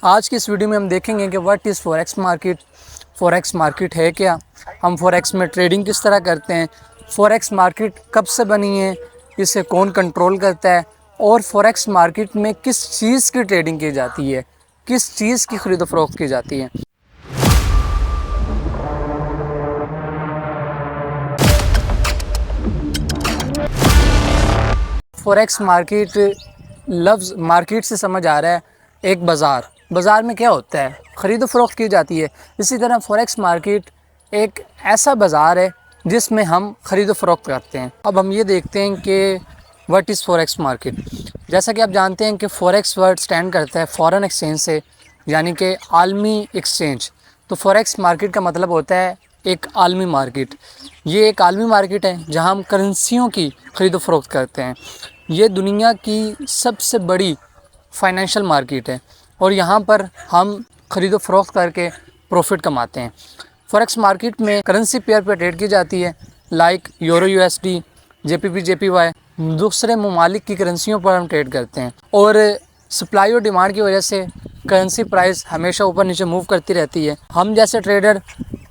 आज की इस वीडियो में हम देखेंगे कि what is forex market, forex market है क्या, हम फॉरेक्स में ट्रेडिंग किस तरह करते हैं, फॉरेक्स मार्केट कब से बनी है, इसे कौन कंट्रोल करता है और फॉरेक्स मार्केट में किस चीज़ की ट्रेडिंग की जाती है, किस चीज़ की ख़रीद फ़रोख्त की जाती है। फॉरेक्स मार्केट लफ्ज़ मार्केट से समझ आ रहा है एक बाज़ार में क्या होता है, ख़रीद फ़रोख्त की जाती है। इसी तरह फॉरेक्स मार्केट एक ऐसा बाज़ार है जिसमें हम ख़रीद फ़रोख्त करते हैं। अब हम ये देखते हैं कि व्हाट इज़ फॉरेक्स मार्केट। जैसा कि आप जानते हैं कि फॉरेक्स वर्ड स्टैंड करता है फॉरेन एक्सचेंज से, यानी कि आलमी एक्सचेंज। तो फॉरेक्स मार्केट का मतलब होता है एक आलमी मार्केट। ये एक आलमी मार्केट है जहां हम करेंसियों की ख़रीद फ़रोख्त करते हैं। ये दुनिया की सबसे बड़ी फाइनेंशियल मार्केट है और यहाँ पर हम ख़रीद फ़रोख्त करके प्रॉफिट कमाते हैं। फॉरेक्स मार्केट में करेंसी पेयर पर ट्रेड की जाती है, like euro USD, JPP JPY. दूसरे ममालिक की करेंसियों पर हम ट्रेड करते हैं और सप्लाई और डिमांड की वजह से करेंसी प्राइस हमेशा ऊपर नीचे मूव करती रहती है। हम जैसे ट्रेडर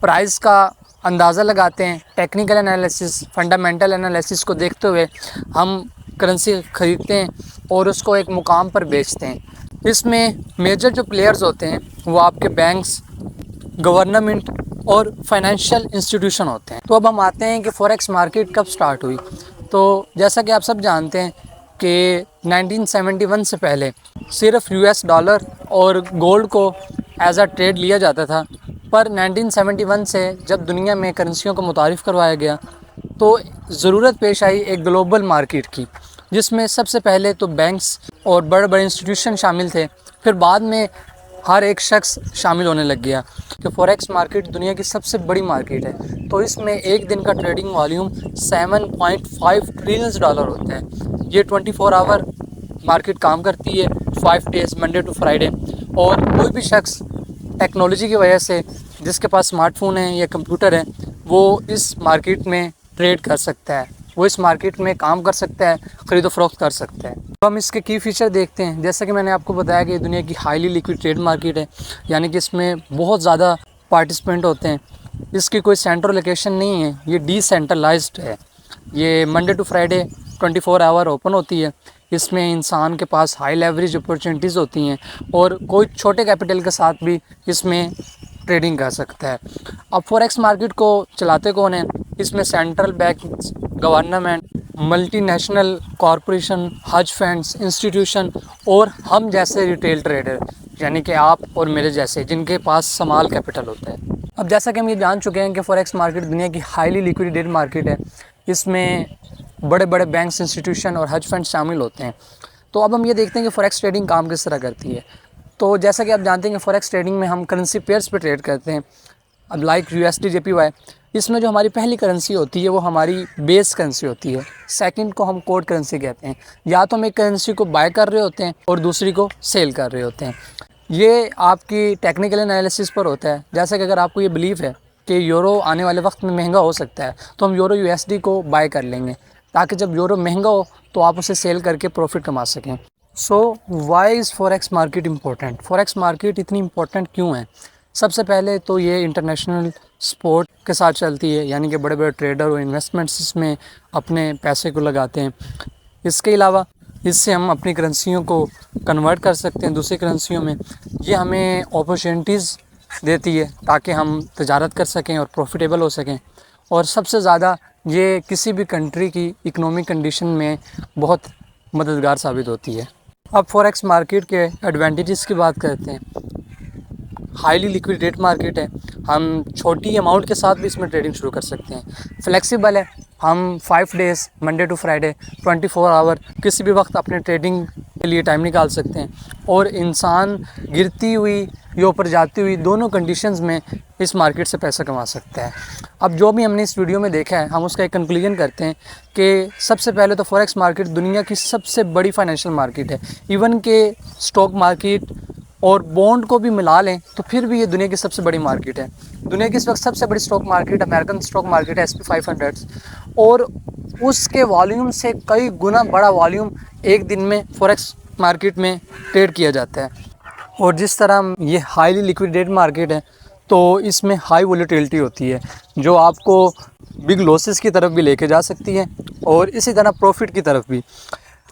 प्राइस का अंदाज़ा लगाते हैं, टेक्निकल एनालिसिस, फंडामेंटल एनालिसिस को देखते हुए हम करेंसी ख़रीदते हैं और उसको एक मुकाम पर बेचते हैं। इसमें मेजर जो प्लेयर्स होते हैं वो आपके बैंक्स, गवर्नमेंट और फाइनेंशियल इंस्टीट्यूशन होते हैं। तो अब हम आते हैं कि फॉरेक्स मार्केट कब स्टार्ट हुई। तो जैसा कि आप सब जानते हैं कि 1971 से पहले सिर्फ यूएस डॉलर और गोल्ड को एज अ ट्रेड लिया जाता था, पर 1971 से जब दुनिया में करेंसियों को मुतारिफ़ करवाया गया तो ज़रूरत पेश आई एक ग्लोबल मार्केट की, जिसमें सबसे पहले तो बैंक्स और बड़े बड़े इंस्टीट्यूशन शामिल थे, फिर बाद में हर एक शख्स शामिल होने लग गया कि फॉरेक्स मार्केट दुनिया की सबसे बड़ी मार्केट है। तो इसमें एक दिन का ट्रेडिंग वॉल्यूम 7.5 ट्रिलियन डॉलर होता है। ये 24 आवर मार्केट काम करती है, 5 डेज़, मंडे टू फ्राइडे। और कोई भी शख्स टेक्नोलॉजी की वजह से, जिसके पास स्मार्टफोन है या कंप्यूटर है, वो इस मार्केट में ट्रेड कर सकता है, वो इस मार्केट में काम कर सकता है, ख़रीद फ़रोख्त कर सकता है। तो हम इसके की फ़ीचर देखते हैं। जैसा कि मैंने आपको बताया कि दुनिया की हाईली लिक्विड ट्रेड मार्केट है, यानी कि इसमें बहुत ज़्यादा पार्टिसिपेंट होते हैं। इसकी कोई सेंट्रल लोकेशन नहीं है, ये डिसेंट्रलाइज्ड है। ये Monday to Friday 24 hour open होती है। इसमें इंसान के पास हाई लेवरेज अपॉर्चुनिटीज़ होती हैं और कोई छोटे कैपिटल के साथ भी इसमें ट्रेडिंग कर सकता है। अब फॉरेक्स मार्केट को चलाते कौन है? इसमें central bank, government, multinational corporation, हज फंड्स, इंस्टीट्यूशन और हम जैसे रिटेल ट्रेडर, यानी कि आप और मेरे जैसे, जिनके पास स्मॉल कैपिटल होता है। अब जैसा कि हम ये जान चुके हैं कि फॉरेक्स मार्केट दुनिया की हाईली लिक्विडेटेड मार्केट है। इसमें बड़े बड़े बैंक्स, इंस्टीट्यूशन और हज फंड शामिल होते हैं। तो अब हम ये देखते हैं कि फॉरेक्स ट्रेडिंग काम किस तरह करती है। तो जैसा कि आप जानते हैं कि फॉरेक्स ट्रेडिंग में हम करेंसी पेयर्स पे ट्रेड करते हैं। अब लाइक यूएसडी, जेपीवाई, इसमें जो हमारी पहली करेंसी होती है वो हमारी बेस करेंसी होती है। सेकंड को हम कोड करेंसी कहते हैं। या तो हम एक करेंसी को बाय कर रहे होते हैं और दूसरी को सेल कर रहे होते हैं। ये आपकी टेक्निकल एनालिसिस पर होता है। जैसे कि अगर आपको ये बिलीव है कि यूरो आने वाले वक्त में महंगा हो सकता है, तो हम यूरो यूएसडी को बाय कर लेंगे, ताकि जब यूरो महंगा हो तो आप उसे सेल करके प्रॉफिट कमा सकें। So why is forex market important? Forex market इतनी इम्पोर्टेंट क्यों है? सबसे पहले तो ये इंटरनेशनल सपोर्ट के साथ चलती है, यानी कि बड़े बड़े ट्रेडर और इन्वेस्टमेंट्स इसमें अपने पैसे को लगाते हैं। इसके अलावा इससे हम अपनी करेंसियों को कन्वर्ट कर सकते हैं दूसरी करेंसियों में। ये हमें अपॉर्चुनिटीज़ देती है ताकि हम तजारत कर सकें और प्रॉफिटेबल हो सकें। और सबसे ज़्यादा ये किसी भी कंट्री की इकोनॉमिक कंडीशन में बहुत मददगार साबित होती है। अब फॉरेक्स मार्केट के एडवांटेजेस की बात करते हैं। हाईली लिक्विडेट मार्केट है, हम छोटी अमाउंट के साथ भी इसमें ट्रेडिंग शुरू कर सकते हैं। फ्लेक्सिबल है, हम 5 days, Monday to Friday, 24 hour किसी भी वक्त अपने ट्रेडिंग के लिए टाइम निकाल सकते हैं। और इंसान गिरती हुई या ऊपर जाती हुई दोनों कंडीशंस में इस मार्केट से पैसा कमा सकता है। अब जो भी हमने इस वीडियो में देखा है, हम उसका एक कंक्लूजन करते हैं कि सबसे पहले तो फॉरेक्स मार्केट दुनिया की सबसे बड़ी फाइनेंशियल मार्केट है। इवन के स्टॉक मार्केट और बॉन्ड को भी मिला लें तो फिर भी ये दुनिया की सबसे बड़ी मार्केट है। दुनिया की इस वक्त सबसे बड़ी stock market American stock market है, SP 500, और उसके वॉल्यूम से कई गुना बड़ा वॉल्यूम एक दिन में फॉरेक्स मार्केट में ट्रेड किया जाता है। और जिस तरह ये हाईली लिक्विडेटेड मार्केट है तो इसमें हाई वोलेटिलिटी होती है जो आपको बिग लॉसेस की तरफ भी लेके जा सकती है और इसी तरह प्रॉफिट की तरफ भी।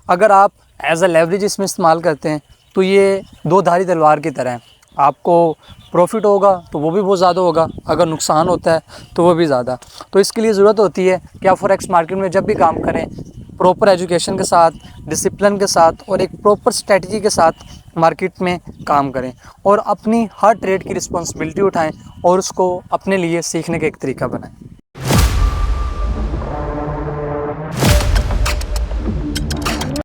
अगर आप एज अ लेवरेज इसमें इस्तेमाल करते हैं तो ये दो धारी तलवार की तरह है, आपको प्रॉफिट होगा तो वो भी बहुत ज़्यादा होगा, अगर नुकसान होता है तो वो भी ज़्यादा। तो इसके लिए ज़रूरत होती है कि आप फॉरेक्स मार्केट में जब भी काम करें प्रॉपर एजुकेशन के साथ, डिसिप्लिन के साथ और एक प्रॉपर स्ट्रेटजी के साथ मार्केट में काम करें और अपनी हर ट्रेड की रिस्पॉन्सिबिलिटी उठाएं और उसको अपने लिए सीखने का एक तरीका बनाएं।